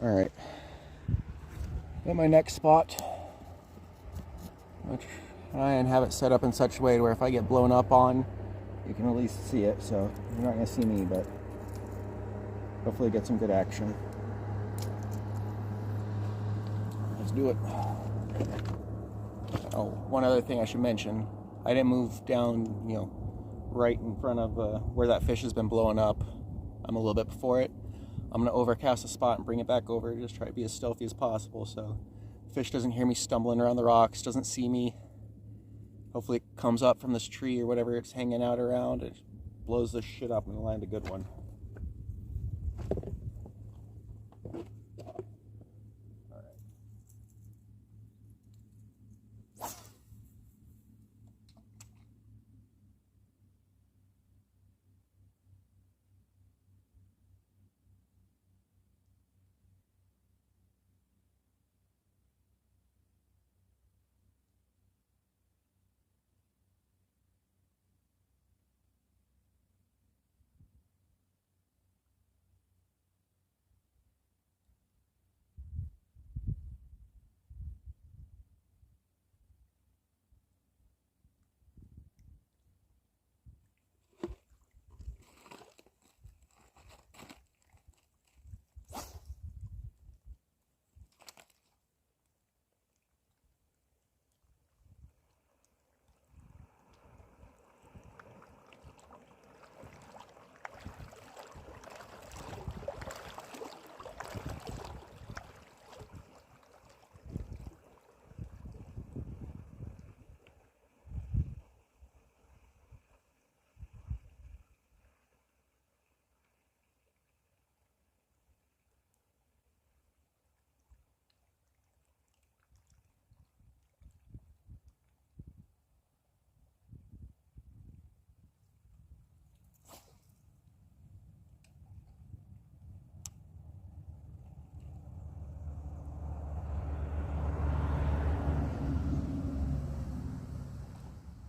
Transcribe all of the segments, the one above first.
Alright. At my next spot, I'll try and have it set up in such a way where if I get blown up on, you can at least see it. So you're not going to see me, but hopefully get some good action. Let's do it. Oh, one other thing I should mention. I didn't move down, right in front of where that fish has been blowing up. I'm a little bit before it. I'm going to overcast the spot and bring it back over. Just try to be as stealthy as possible so fish doesn't hear me stumbling around the rocks, doesn't see me. Hopefully it comes up from this tree or whatever it's hanging out around and blows this shit up and land a good one.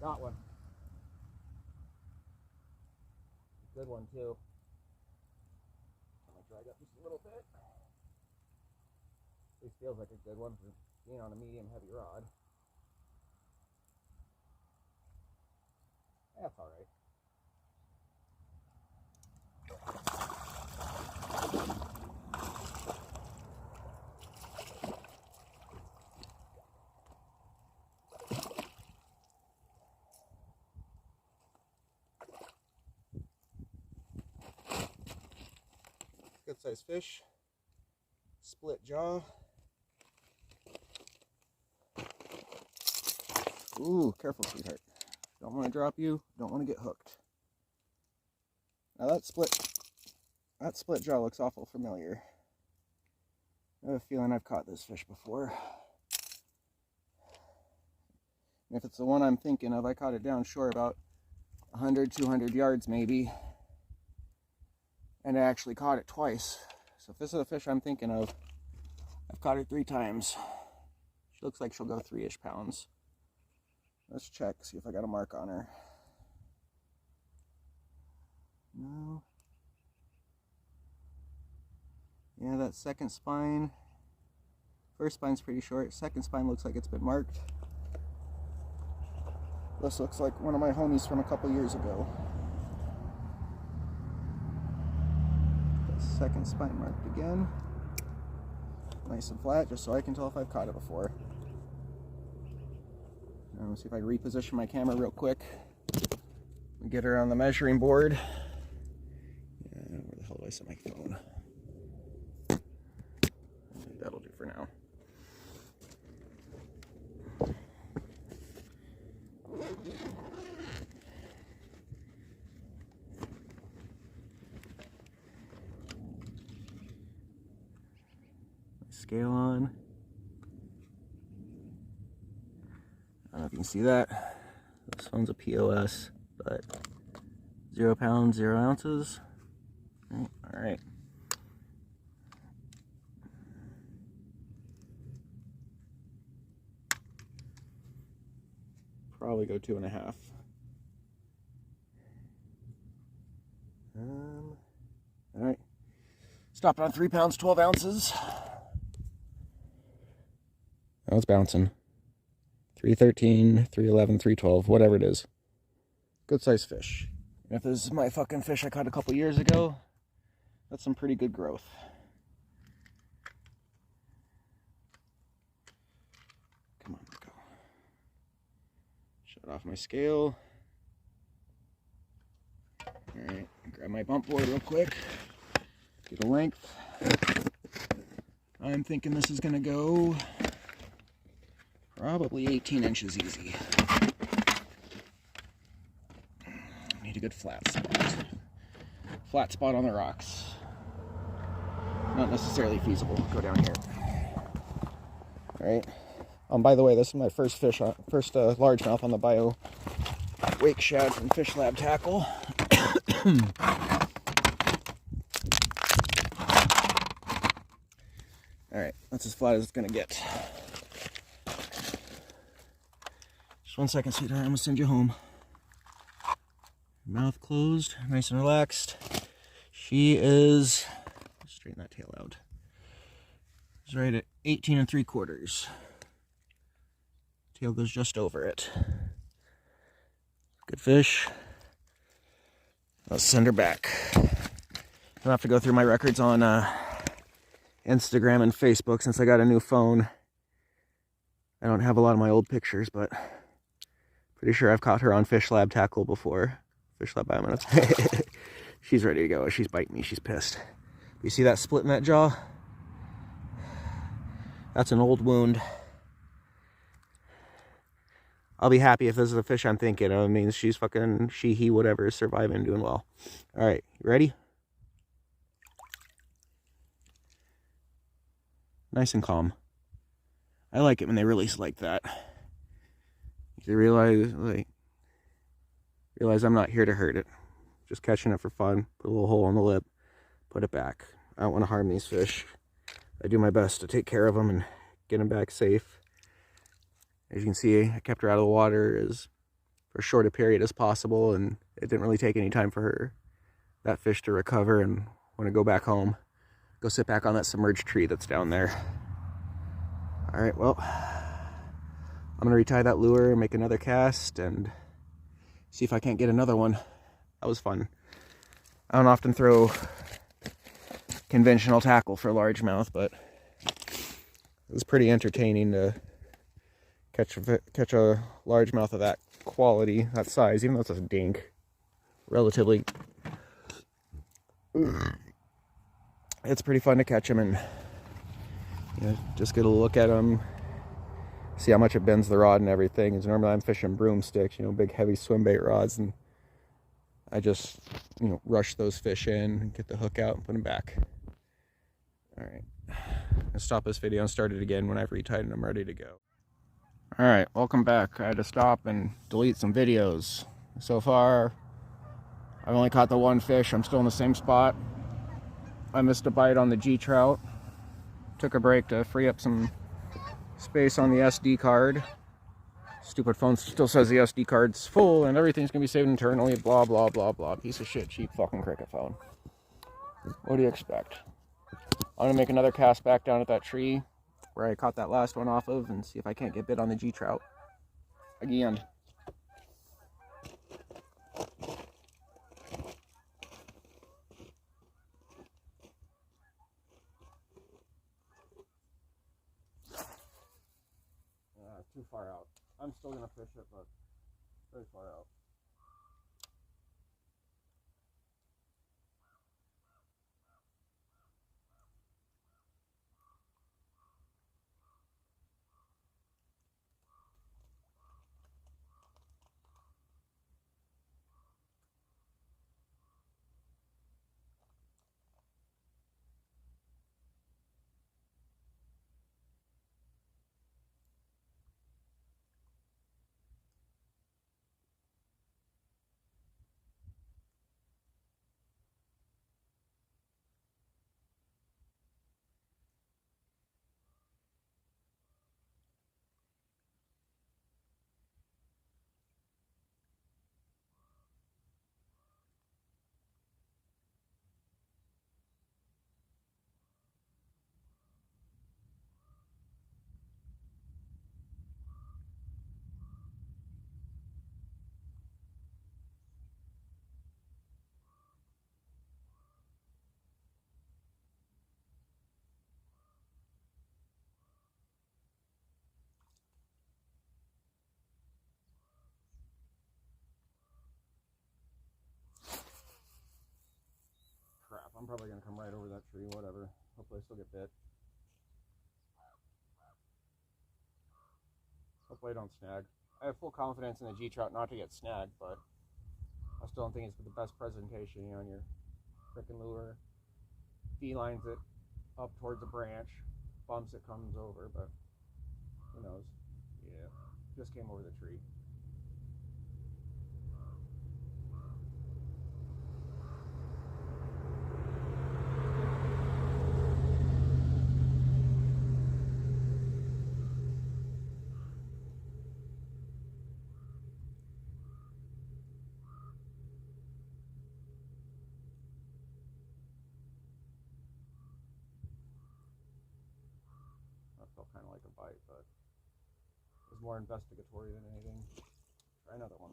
Got one. Good one too. I'm gonna drag up just a little bit. At least feels like a good one for being on a medium heavy rod. That's alright. Good sized fish. Split jaw. Ooh, careful, sweetheart. Don't want to drop you. Don't want to get hooked. Now that split jaw looks awful familiar. I have a feeling I've caught this fish before. And if it's the one I'm thinking of, I caught it down shore about 100, 200 yards maybe. And I actually caught it twice. So if this is the fish I'm thinking of, I've caught her 3 times. She looks like she'll go 3-ish pounds. Let's check, see if I got a mark on her. No. Yeah, that second spine. First spine's pretty short. Second spine looks like it's been marked. This looks like one of my homies from a couple years ago. Second spine marked again. Nice and flat, just so I can tell if I've caught it before. Now, let's see if I reposition my camera real quick. Get her on the measuring board. Yeah, where the hell did I set my phone? That'll do for now. Scale on. I don't know if you can see that. This phone's a POS, but 0 pounds, 0 ounces. All right. Probably go 2.5. All right. Stopped on 3 pounds, 12 ounces. Oh, it's bouncing. 313, 311, 312, whatever it is. Good size fish. And if this is my fucking fish I caught a couple years ago, that's some pretty good growth. Come on, let's go. Shut off my scale. Alright, grab my bump board real quick. Get a length. I'm thinking this is gonna go probably 18 inches easy. Need a good flat spot. Flat spot on the rocks. Not necessarily feasible. Go down here. Alright. By the way, this is my first fish, first largemouth on the bio wake shad from Fish Lab Tackle. Alright, that's as flat as it's gonna get. Just 1 second, sweetheart. I'm gonna send you home. Mouth closed, nice and relaxed. She is, straighten that tail out. She's right at 18 3/4. Tail goes just over it. Good fish. Let's send her back. I'll have to go through my records on Instagram and Facebook since I got a new phone. I don't have a lot of my old pictures, but pretty sure I've caught her on Fish Lab Tackle before. Fish Lab Biominutes. She's ready to go. She's biting me. She's pissed. You see that split in that jaw? That's an old wound. I'll be happy if this is a fish I'm thinking of. It means she's fucking, she, he, whatever, is surviving and doing well. Alright, you ready? Nice and calm. I like it when they release like that. You realize I'm not here to hurt it. Just catching it for fun. Put a little hole in the lip. Put it back. I don't want to harm these fish. I do my best to take care of them and get them back safe. As you can see, I kept her out of the water for as short a period as possible, and it didn't really take any time for that fish to recover and want to go back home. Go sit back on that submerged tree that's down there. Alright, well, I'm going to retie that lure and make another cast and see if I can't get another one. That was fun. I don't often throw conventional tackle for largemouth, but it was pretty entertaining to catch a largemouth of that quality, that size, even though it's a dink. Relatively, it's pretty fun to catch them and just get a look at them, see how much it bends the rod and everything. Because normally I'm fishing broomsticks, big heavy swim bait rods, and I just rush those fish in, get the hook out, and put them back. All right, I'll stop this video and start it again when I've retied and I'm ready to go. All right, welcome back. I had to stop and delete some videos. So far, I've only caught the one fish. I'm still in the same spot. I missed a bite on the G trout. Took a break to free up some space on the SD card. Stupid phone still says the SD card's full and everything's gonna be saved internally. Blah, blah, blah, blah. Piece of shit, cheap fucking cricket phone. What do you expect? I'm gonna make another cast back down at that tree where I caught that last one off of and see if I can't get bit on the G trout again. Too far out. I'm still gonna fish it, but very far out. I'm probably going to come right over that tree, whatever. Hopefully I still get bit. Hopefully I don't snag. I have full confidence in the G-Trout not to get snagged, but I still don't think it's the best presentation, you know, on your frickin' lure. Felines it up towards a branch, bumps it, comes over, but who knows. Yeah, just came over the tree. That felt kind of like a bite, but it was more investigatory than anything. Try another one.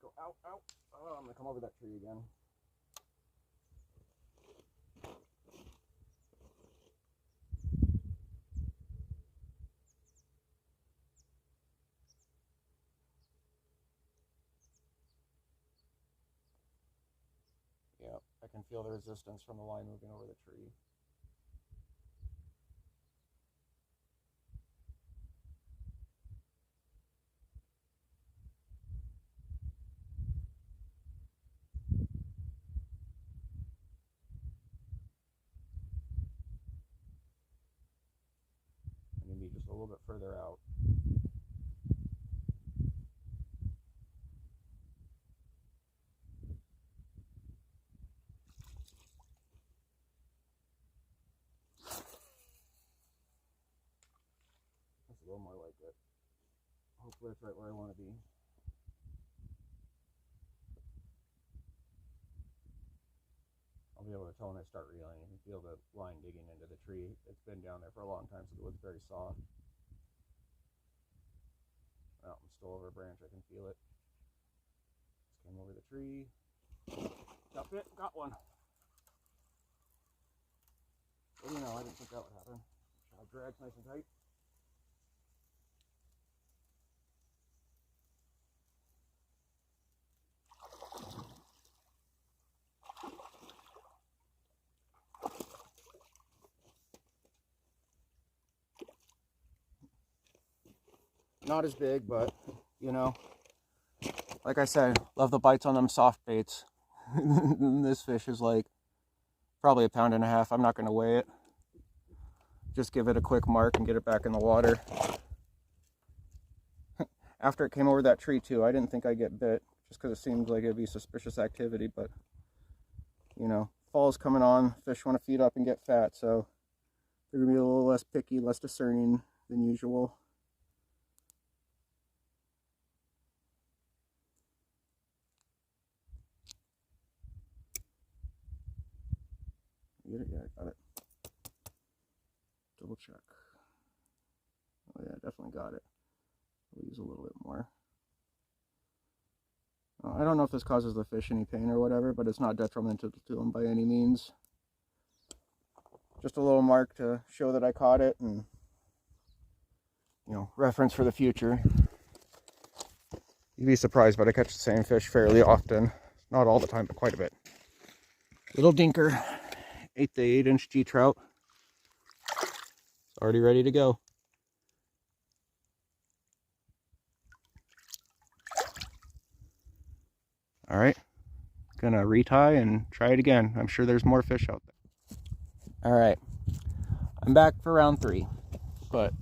Go out, out. Oh, I'm gonna come over that tree again. Yeah, I can feel the resistance from the line moving over the tree. I need to be just a little bit further out. That's a little more like it. Hopefully that's right where I want to be. I'll be able to tell when I start reeling. You can feel the line digging into the tree. It's been down there for a long time, so the wood's very soft. Oh, I'm still over a branch. I can feel it. Just came over the tree. Got bit. Got one. What do you know? I didn't think that would happen. Shad drag's nice and tight. Not as big, but you know, like I said, love the bites on them soft baits. This fish is like probably 1.5 pounds. I'm not going to weigh it. Just give it a quick mark and get it back in the water. After it came over that tree too, I didn't think I'd get bit just because it seemed like it'd be suspicious activity, but you know, fall's coming on, fish want to feed up and get fat, so they're going to be a little less picky, less discerning than usual. Get it? Yeah, I got it. Double check. Oh yeah, definitely got it. I'll use a little bit more. I don't know if this causes the fish any pain or whatever, but it's not detrimental to them by any means. Just a little mark to show that I caught it and, you know, reference for the future. You'd be surprised, but I catch the same fish fairly often. Not all the time, but quite a bit. Little dinker. 1/8 to 8-inch G-Trout. It's already ready to go. All right, gonna retie and try it again. I'm sure there's more fish out there. All right, I'm back for round 3, but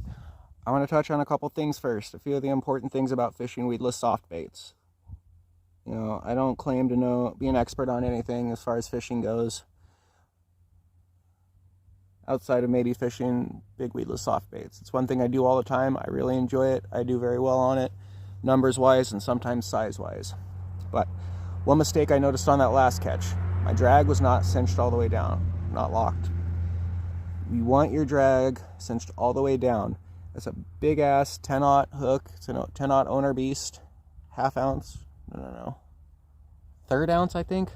I want to touch on a couple things first. A few of the important things about fishing weedless soft baits. You know, I don't claim to be an expert on anything as far as fishing goes, outside of maybe fishing big weedless soft baits. It's one thing I do all the time. I really enjoy it. I do very well on it, numbers wise and sometimes size wise. But one mistake I noticed on that last catch, my drag was not cinched all the way down, not locked. You want your drag cinched all the way down. It's a big ass 10-aught hook. It's a 10-aught owner beast, 1/2 ounce. No, 1/3 ounce, I think.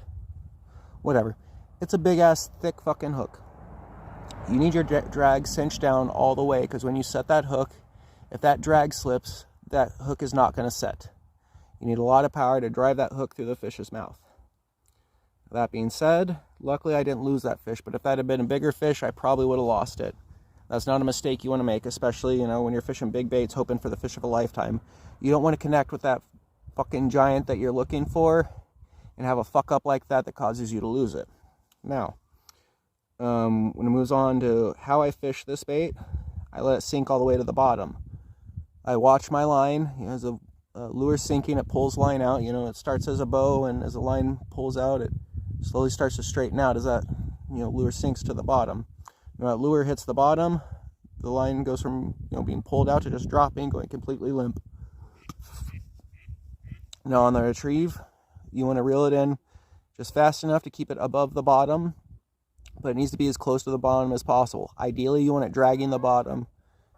Whatever. It's a big ass thick fucking hook. You need your drag cinched down all the way, because when you set that hook, if that drag slips, that hook is not going to set. You need a lot of power to drive that hook through the fish's mouth. That being said, luckily I didn't lose that fish, but if that had been a bigger fish, I probably would have lost it. That's not a mistake you want to make, especially, you know, when you're fishing big baits, hoping for the fish of a lifetime. You don't want to connect with that fucking giant that you're looking for and have a fuck up like that that causes you to lose it. Now, when it moves on to how I fish this bait, I let it sink all the way to the bottom. I watch my line. You know, as a lure sinking, it pulls line out. You know, it starts as a bow, and as the line pulls out, it slowly starts to straighten out as that, you know, lure sinks to the bottom. When that lure hits the bottom, the line goes from, you know, being pulled out to just dropping, going completely limp. Now on the retrieve, you want to reel it in just fast enough to keep it above the bottom, but it needs to be as close to the bottom as possible. Ideally, you want it dragging the bottom,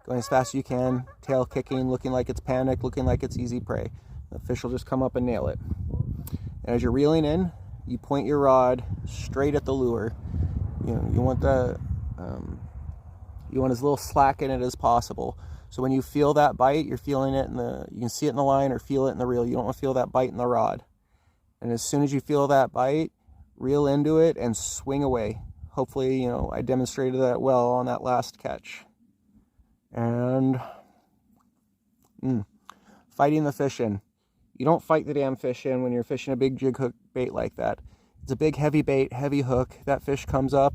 going as fast as you can, tail kicking, looking like it's panicked, looking like it's easy prey. The fish will just come up and nail it. And as you're reeling in, you point your rod straight at the lure. You know, you want as little slack in it as possible. So when you feel that bite, you're feeling it you can see it in the line or feel it in the reel. You don't want to feel that bite in the rod. And as soon as you feel that bite, reel into it and swing away. Hopefully, you know, I demonstrated that well on that last catch. And fighting the fish in. You don't fight the damn fish in when you're fishing a big jig hook bait like that. It's a big heavy bait, heavy hook. That fish comes up,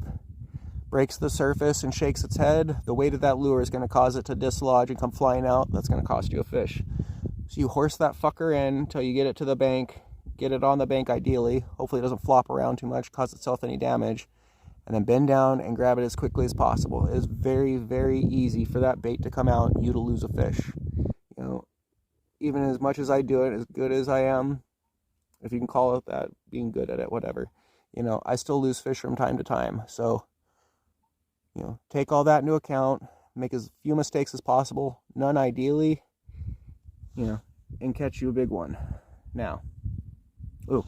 breaks the surface and shakes its head. The weight of that lure is going to cause it to dislodge and come flying out. That's going to cost you a fish. So you horse that fucker in until you get it to the bank. Get it on the bank ideally. Hopefully it doesn't flop around too much, cause itself any damage. And then bend down and grab it as quickly as possible. It is very, very easy for that bait to come out and you to lose a fish. You know, even as much as I do it, as good as I am, if you can call it that, being good at it, whatever, you know, I still lose fish from time to time. So, you know, take all that into account, make as few mistakes as possible, none ideally, you know, and catch you a big one. Now,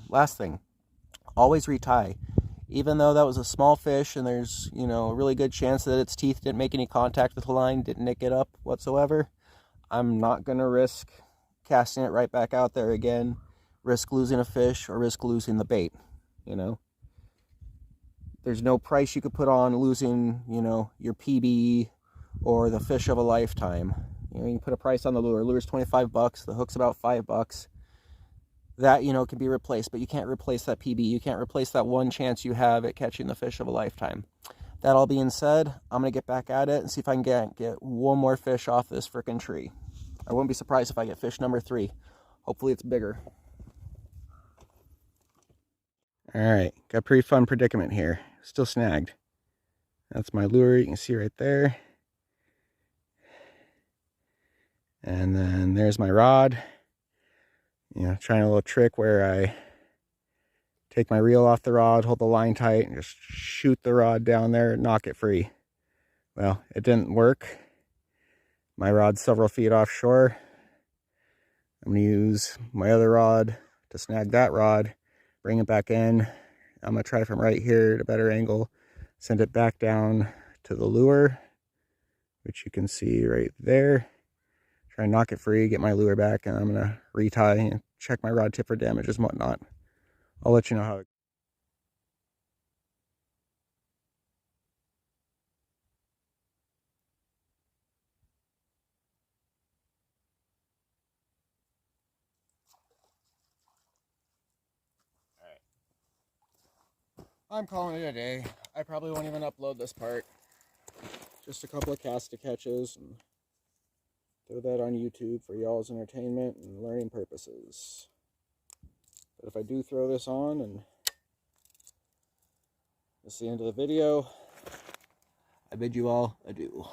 last thing, always retie. Even though that was a small fish and there's, you know, a really good chance that its teeth didn't make any contact with the line, didn't nick it up whatsoever, I'm not going to risk casting it right back out there again, risk losing a fish or risk losing the bait, you know. There's no price you could put on losing, you know, your PB or the fish of a lifetime. You know, you can put a price on the lure. Lure's 25 bucks, the hook's about 5 bucks. That, you know, can be replaced, but you can't replace that PB. You can't replace that one chance you have at catching the fish of a lifetime. That all being said, I'm going to get back at it and see if I can get one more fish off this frickin' tree. I wouldn't be surprised if I get fish number 3. Hopefully it's bigger. Alright, got a pretty fun predicament here. Still snagged. That's my lure, you can see right there. And then there's my rod. You know, trying a little trick where I take my reel off the rod, hold the line tight, and just shoot the rod down there and knock it free. Well, it didn't work. My rod's several feet offshore. I'm going to use my other rod to snag that rod, bring it back in. I'm going to try from right here at a better angle, send it back down to the lure, which you can see right there. Try and knock it free, get my lure back, and I'm going to retie and check my rod tip for damages and whatnot. I'll let you know how it goes. I'm calling it a day. I probably won't even upload this part. Just a couple of cast to catches and throw that on YouTube for y'all's entertainment and learning purposes. But if I do throw this on and this is the end of the video, I bid you all adieu.